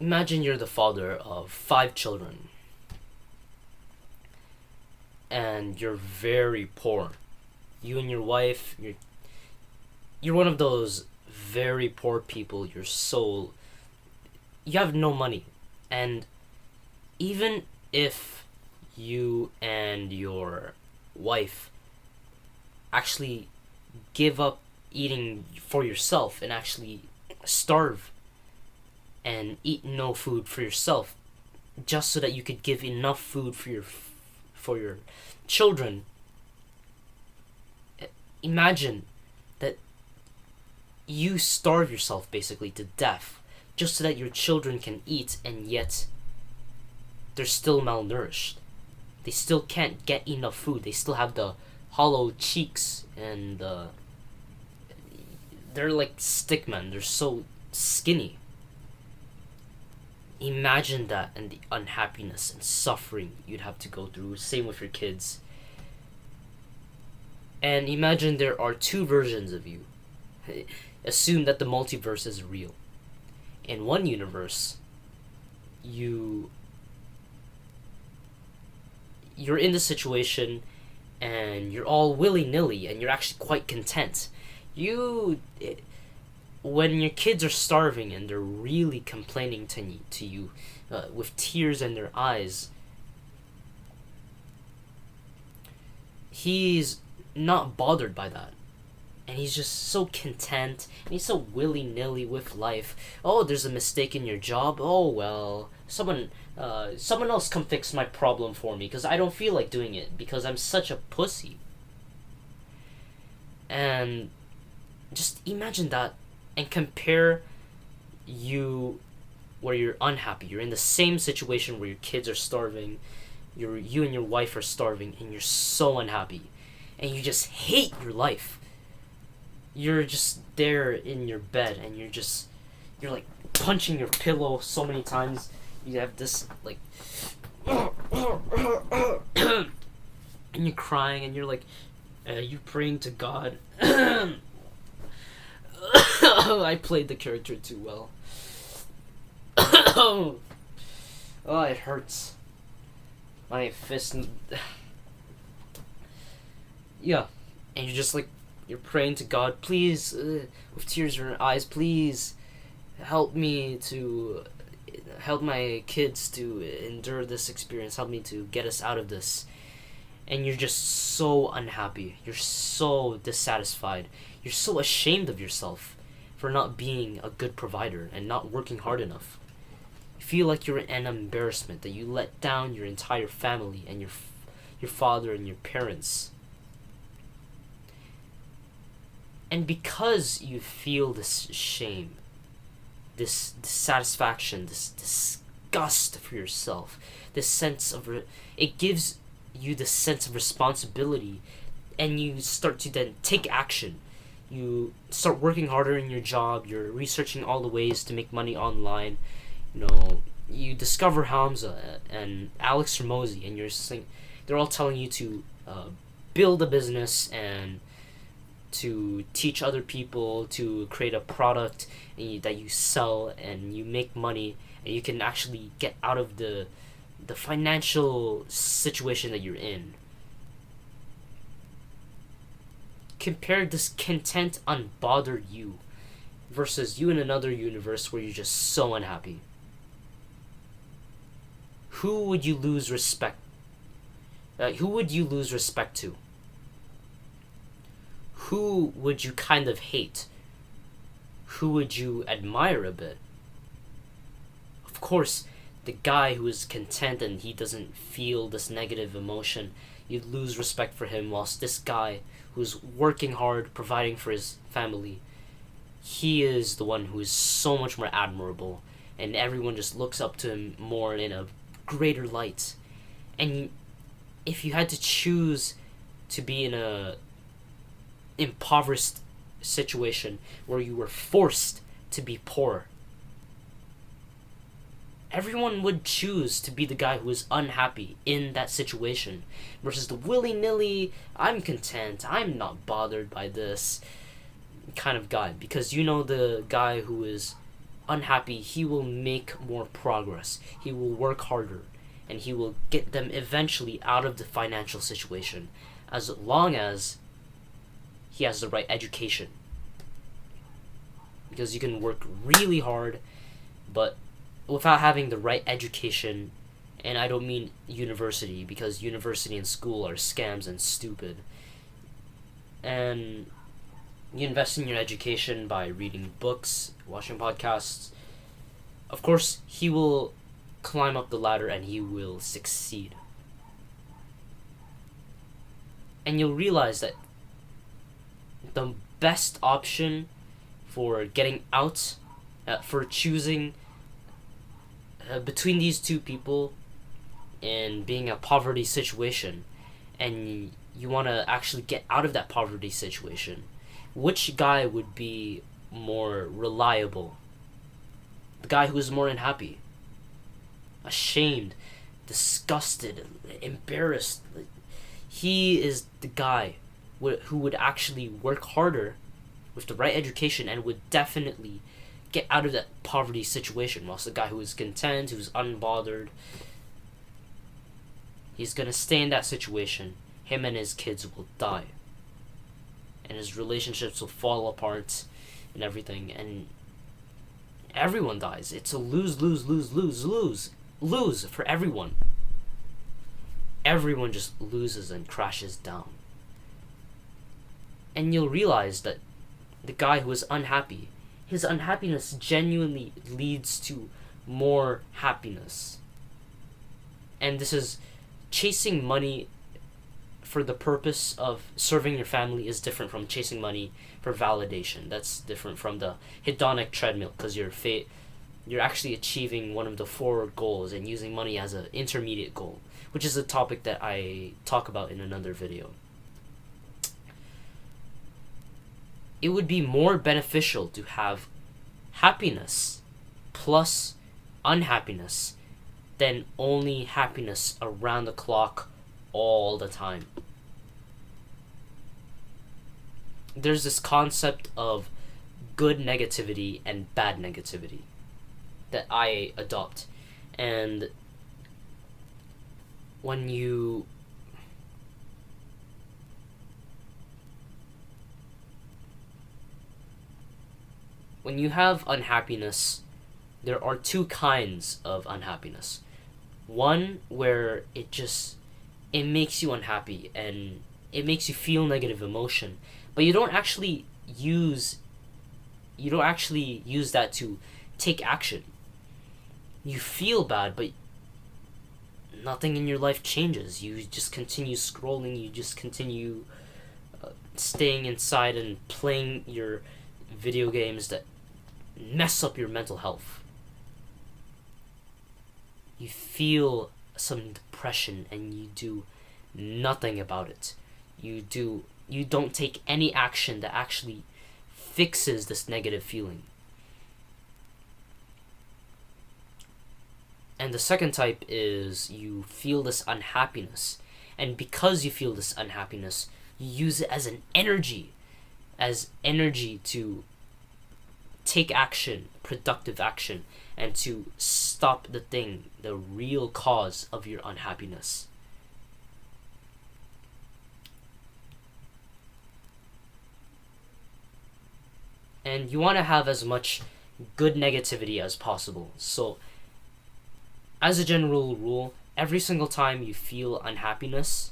Imagine you're the father of 5 children and you're very poor. You and your wife, you're one of those very poor people. You have no money. And even if you and your wife actually give up eating for yourself and actually starve and eat no food for yourself just so that you could give enough food for your children. Imagine that you starve yourself basically to death just so that your children can eat, and yet they're still malnourished. They still can't get enough food. They still have the hollow cheeks and they're like stickmen. They're so skinny. Imagine that and the unhappiness and suffering you'd have to go through. Same with your kids. And imagine there are two versions of you. Assume that the multiverse is real. In one universe, you're in the situation and you're all willy-nilly and you're actually quite content. When your kids are starving and they're really complaining to you with tears in their eyes, he's not bothered by that. And he's just so content, and he's so willy-nilly with life. Oh, there's a mistake in your job. Oh, well, someone else come fix my problem for me, because I don't feel like doing it, because I'm such a pussy. And just imagine that, and compare you where you're unhappy. You're in the same situation where your kids are starving, you and your wife are starving, and you're so unhappy. And you just hate your life. You're just there in your bed and you're like punching your pillow so many times. You have this like and you're crying and you're like you praying to God. I played the character too well. Oh, it hurts. My fist. Yeah, and you're just like, you're praying to God, please, with tears in your eyes, please help my kids to endure this experience, help me to get us out of this. And you're just so unhappy, you're so dissatisfied, you're so ashamed of yourself for not being a good provider and not working hard enough. You feel like you're an embarrassment, that you let down your entire family and your father and your parents. And because you feel this shame, this dissatisfaction, this disgust for yourself, this sense of it gives you the sense of responsibility, and you start to then take action. You start working harder in your job. You're researching all the ways to make money online. You discover Hamza and Alex Ramosi, and they're all telling you to build a business and to teach other people, to create a product that you sell and you make money, and you can actually get out of the financial situation that you're in. Compare this content, unbothered you versus you in another universe where you're just so unhappy. Who would you lose respect? Who would you lose respect to? Who would you kind of hate? Who would you admire a bit? Of course, the guy who is content and he doesn't feel this negative emotion, you'd lose respect for him, whilst this guy who's working hard, providing for his family, he is the one who is so much more admirable, and everyone just looks up to him more in a greater light. And if you had to choose to be in a impoverished situation where you were forced to be poor, everyone would choose to be the guy who is unhappy in that situation versus the willy-nilly, I'm content, I'm not bothered by this kind of guy. Because the guy who is unhappy, he will make more progress. He will work harder, and he will get them eventually out of the financial situation, as long as he has the right education. Because you can work really hard, but without having the right education, and I don't mean university, because university and school are scams and stupid. And you invest in your education by reading books, watching podcasts. Of course, he will climb up the ladder and he will succeed. And you'll realize that the best option for getting out, for choosing between these two people in being a poverty situation, and you want to actually get out of that poverty situation, which guy would be more reliable? The guy who is more unhappy, ashamed, disgusted, embarrassed. He is the guy who would actually work harder with the right education and would definitely get out of that poverty situation, whilst the guy who is content, who's unbothered, he's gonna stay in that situation. Him and his kids will die, and his relationships will fall apart and everything, and everyone dies. It's a lose for everyone. Everyone just loses and crashes down. And you'll realize that the guy who is unhappy, his unhappiness genuinely leads to more happiness. And this is chasing money for the purpose of serving your family is different from chasing money for validation. That's different from the hedonic treadmill, because you're actually achieving one of the 4 goals and using money as an intermediate goal, which is a topic that I talk about in another video. It would be more beneficial to have happiness plus unhappiness than only happiness around the clock all the time. There's this concept of good negativity and bad negativity that I adopt. And when you have unhappiness, there are 2 kinds of unhappiness. One where it makes you unhappy and it makes you feel negative emotion, but you don't actually use that to take action. You feel bad, but nothing in your life changes. You just continue scrolling, you just continue staying inside and playing your video games that mess up your mental health. You feel some depression and you do nothing about it. You don't take any action that actually fixes this negative feeling. And the second type is you feel this unhappiness, and because you feel this unhappiness, you use it as energy to take action, productive action, and to stop the real cause of your unhappiness. And you want to have as much good negativity as possible. So, as a general rule, every single time you feel unhappiness,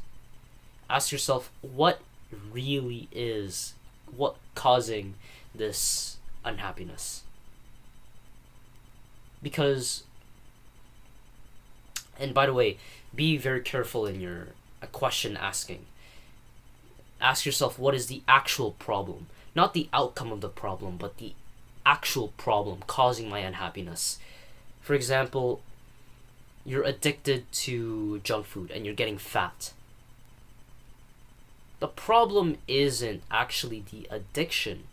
ask yourself what really is causing this unhappiness. Because, and by the way, be very careful in your question asking. Ask yourself, what is the actual problem? Not the outcome of the problem, but the actual problem causing my unhappiness. For example, you're addicted to junk food and you're getting fat. The problem isn't actually the addiction.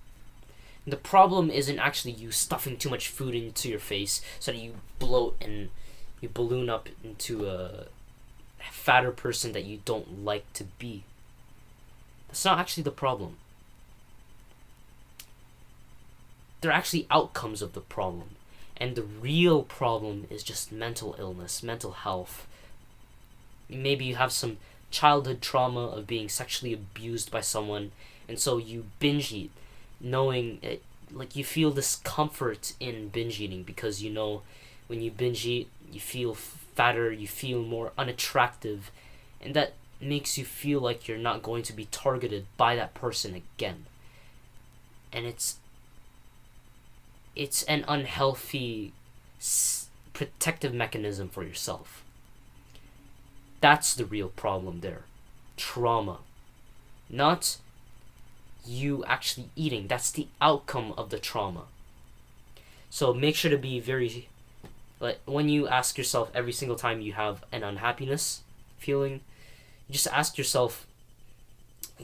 The problem isn't actually you stuffing too much food into your face so that you bloat and you balloon up into a fatter person that you don't like to be. That's not actually the problem. They're actually outcomes of the problem. And the real problem is just mental illness, mental health. Maybe you have some childhood trauma of being sexually abused by someone, and so you binge eat, knowing it, like you feel this comfort in binge eating because you know when you binge eat, you feel fatter, you feel more unattractive, and that makes you feel like you're not going to be targeted by that person again. And it's an unhealthy protective mechanism for yourself. That's the real problem there. Trauma. Not you actually eating. That's the outcome of the trauma. So make sure to be very, like, when you ask yourself every single time you have an unhappiness feeling, just ask yourself,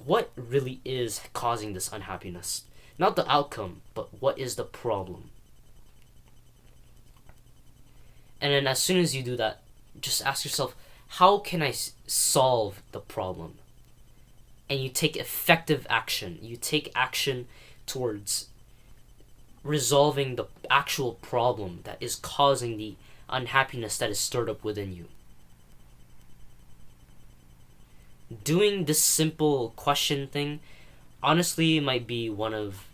what really is causing this unhappiness? Not the outcome, but what is the problem? And then as soon as you do that, just ask yourself, how can I solve the problem? And you take effective action. You take action towards resolving the actual problem that is causing the unhappiness that is stirred up within you. Doing this simple question thing honestly might be one of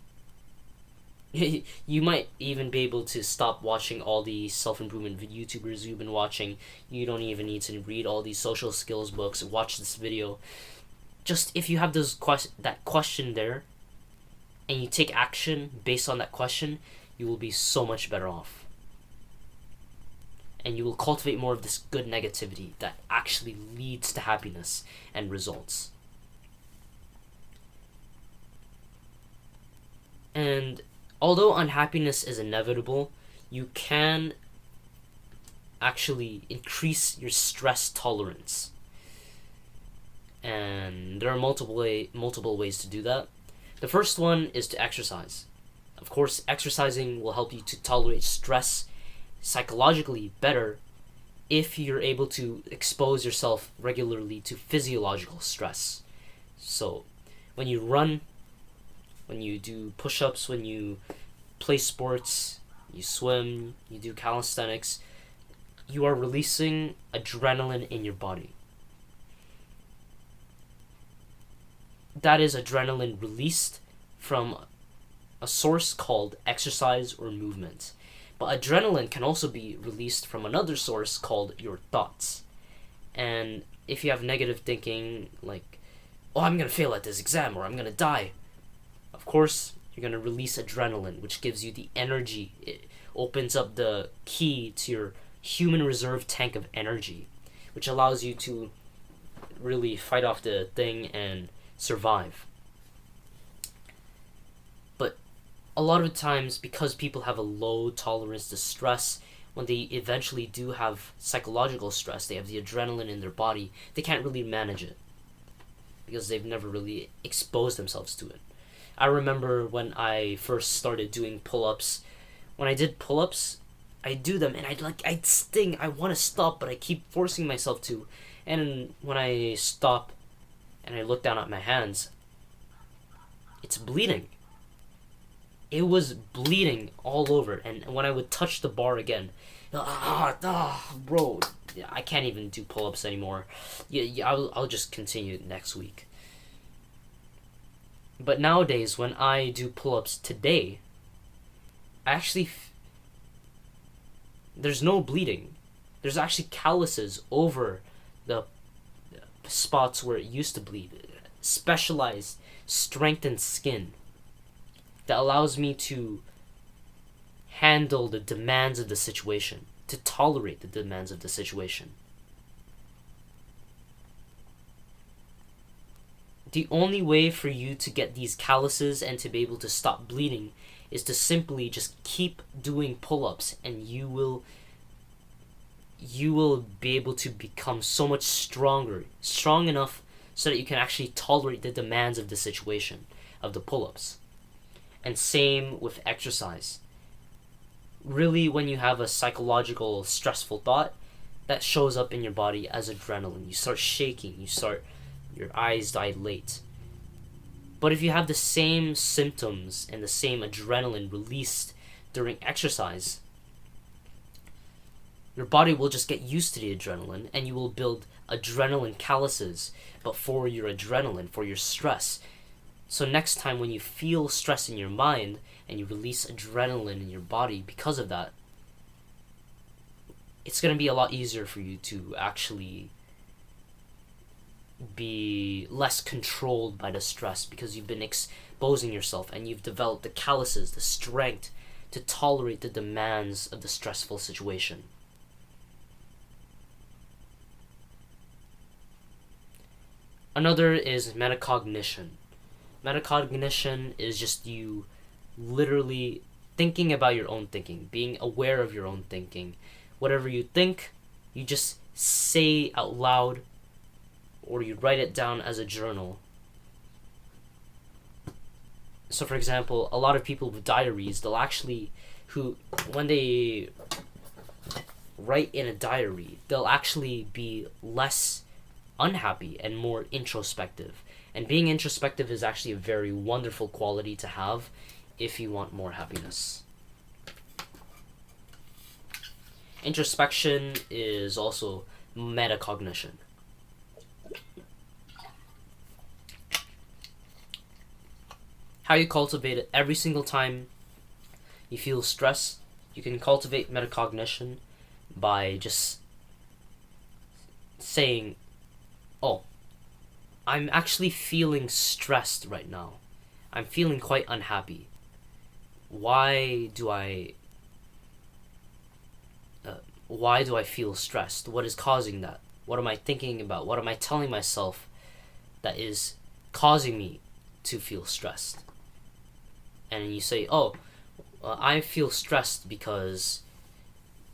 you might even be able to stop watching all the self-improvement YouTubers you've been watching. You don't even need to read all these social skills books. Watch this video. Just if you have that question there, and you take action based on that question, you will be so much better off. And you will cultivate more of this good negativity that actually leads to happiness and results. And although unhappiness is inevitable, you can actually increase your stress tolerance. And there are multiple ways to do that. The first one is to exercise. Of course, exercising will help you to tolerate stress psychologically better if you're able to expose yourself regularly to physiological stress. So, when you run, when you do push-ups, when you play sports, you swim, you do calisthenics, you are releasing adrenaline in your body. That is adrenaline released from a source called exercise or movement. But adrenaline can also be released from another source called your thoughts. And if you have negative thinking, like, oh, I'm going to fail at this exam, or I'm going to die, of course, you're going to release adrenaline, which gives you the energy. It opens up the key to your human reserve tank of energy, which allows you to really fight off the thing and survive. But a lot of times, because people have a low tolerance to stress, when they eventually do have psychological stress, they have the adrenaline in their body, they can't really manage it because they've never really exposed themselves to it. I remember when I first started doing pull-ups. When I did pull-ups, I'd do them and I'd sting. I want to stop, but I keep forcing myself to. And when I stop and I look down at my hands, it's bleeding. It was bleeding all over. And when I would touch the bar again, bro, I can't even do pull-ups anymore. I'll just continue next week. But nowadays, when I do pull-ups today, I actually there's no bleeding. There's actually calluses over the spots where it used to bleed. Specialized, strengthened skin that allows me to handle the demands of the situation, to tolerate the demands of the situation. The only way for you to get these calluses and to be able to stop bleeding is to simply just keep doing pull-ups, and you will be able to become so much strong enough so that you can actually tolerate the demands of the situation, of the pull-ups. And same with exercise. Really, when you have a psychological stressful thought, that shows up in your body as adrenaline. You start shaking, your eyes dilate. But if you have the same symptoms and the same adrenaline released during exercise, your body will just get used to the adrenaline, and you will build adrenaline calluses, but for your adrenaline, for your stress. So next time when you feel stress in your mind and you release adrenaline in your body because of that, it's going to be a lot easier for you to actually be less controlled by the stress, because you've been exposing yourself and you've developed the calluses, the strength to tolerate the demands of the stressful situation. Another is metacognition. Metacognition is just you literally thinking about your own thinking, being aware of your own thinking. Whatever you think, you just say out loud, or you write it down as a journal. So for example, a lot of people with diaries, they'll actually, when they write in a diary, they'll actually be less unhappy and more introspective. And being introspective is actually a very wonderful quality to have if you want more happiness. Introspection is also metacognition. How you cultivate it: every single time you feel stress, you can cultivate metacognition by just saying, oh, I'm actually feeling stressed right now. I'm feeling quite unhappy. Why do I feel stressed? What is causing that? What am I thinking about? What am I telling myself that is causing me to feel stressed? And you say, I feel stressed because,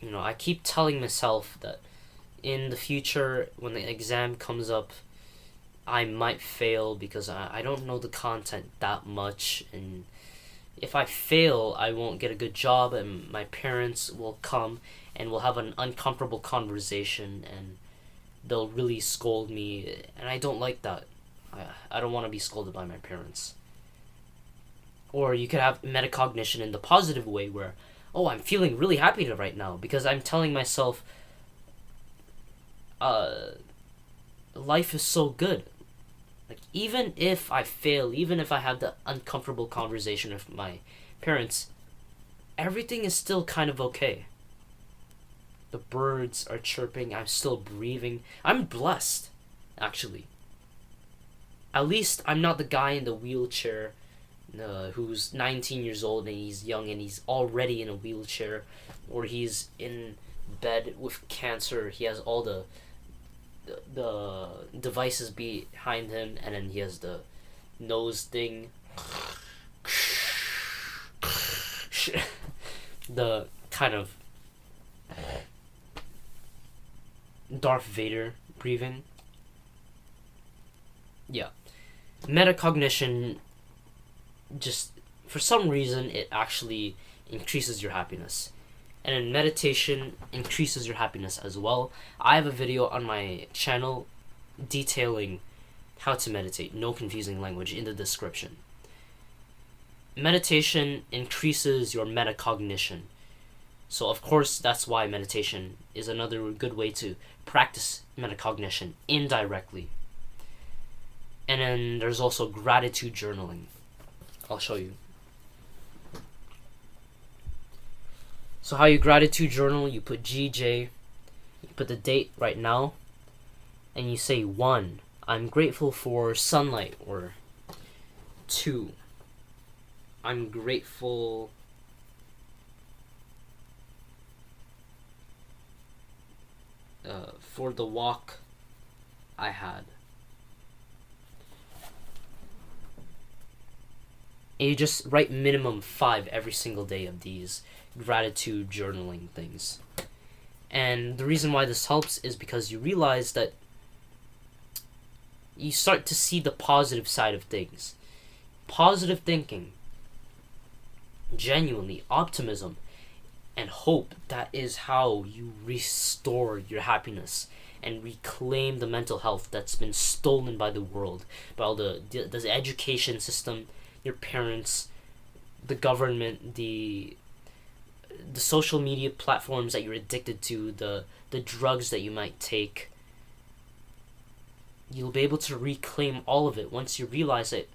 I keep telling myself that in the future, when the exam comes up, I might fail because I don't know the content that much, and if I fail, I won't get a good job, and my parents will come and we'll have an uncomfortable conversation, and they'll really scold me, and I don't like that. I don't want to be scolded by my parents. Or you could have metacognition in the positive way where, I'm feeling really happy right now because I'm telling myself, life is so good. Like, even if I fail, even if I have the uncomfortable conversation with my parents, everything is still kind of okay. The birds are chirping, I'm still breathing. I'm blessed, actually. At least I'm not the guy in the wheelchair who's 19 years old and he's young and he's already in a wheelchair, or he's in bed with cancer. He has all the devices behind him, and then he has the nose thing, the kind of Darth Vader breathing. Yeah, metacognition, just for some reason it actually increases your happiness, and then meditation increases your happiness as well. I have a video on my channel detailing how to meditate, no confusing language, in the description. Meditation increases your metacognition, so of course that's why meditation is another good way to practice metacognition indirectly. And then there's also gratitude journaling. I'll show you. So how you gratitude journal, you put GJ, you put the date right now, and you say 1, I'm grateful for sunlight, or 2, I'm grateful for the walk I had. And you just write minimum 5 every single day of these gratitude journaling things. And the reason why this helps is because you realize that you start to see the positive side of things. Positive thinking, genuinely, optimism, and hope, that is how you restore your happiness and reclaim the mental health that's been stolen by the world, by all the education system, your parents, the government, the the social media platforms that you're addicted to, the drugs that you might take, you'll be able to reclaim all of it once you realize that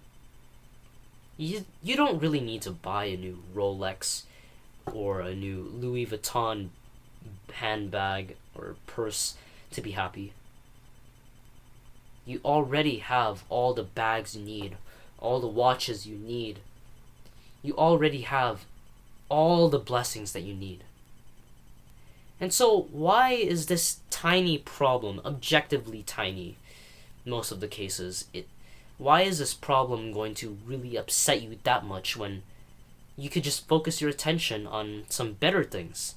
you don't really need to buy a new Rolex or a new Louis Vuitton handbag or purse to be happy. You already have all the bags you need, all the watches you need. You already have all the blessings that you need. And so, why is this tiny problem, objectively tiny, most of the cases, why is this problem going to really upset you that much when you could just focus your attention on some better things?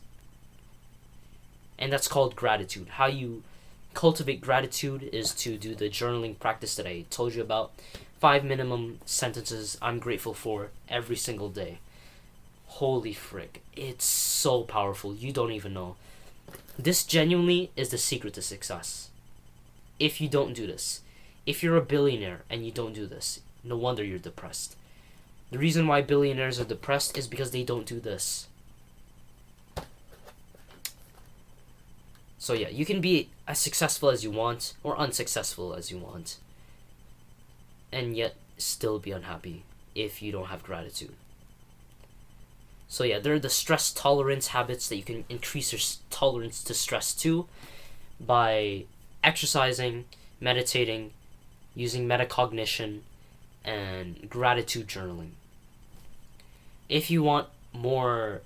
And that's called gratitude. How you cultivate gratitude is to do the journaling practice that I told you about. 5 minimum sentences I'm grateful for every single day. Holy frick, it's so powerful, you don't even know. This genuinely is the secret to success. If you don't do this, if you're a billionaire and you don't do this, no wonder you're depressed. The reason why billionaires are depressed is because they don't do this. So yeah, you can be as successful as you want or unsuccessful as you want, and yet still be unhappy if you don't have gratitude. So yeah, there are the stress tolerance habits that you can increase your tolerance to stress to by exercising, meditating, using metacognition, and gratitude journaling. If you want more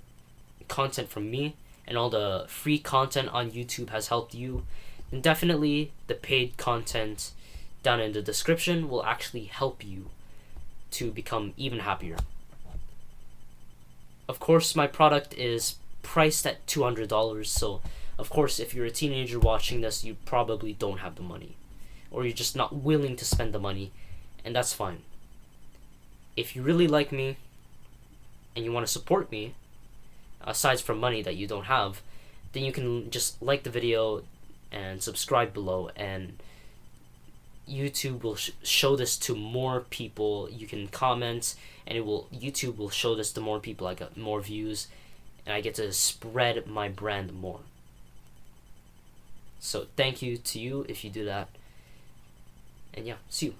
content from me, and all the free content on YouTube has helped you, then definitely the paid content down in the description will actually help you to become even happier. Of course, my product is priced at $200, so of course if you're a teenager watching this, you probably don't have the money, or you're just not willing to spend the money, and that's fine. If you really like me and you want to support me, aside from money that you don't have, then you can just like the video and subscribe below, and YouTube will show this to more people. You can comment, and YouTube will show this to more people. I got more views, and I get to spread my brand more. So thank you to you if you do that, and yeah, see you.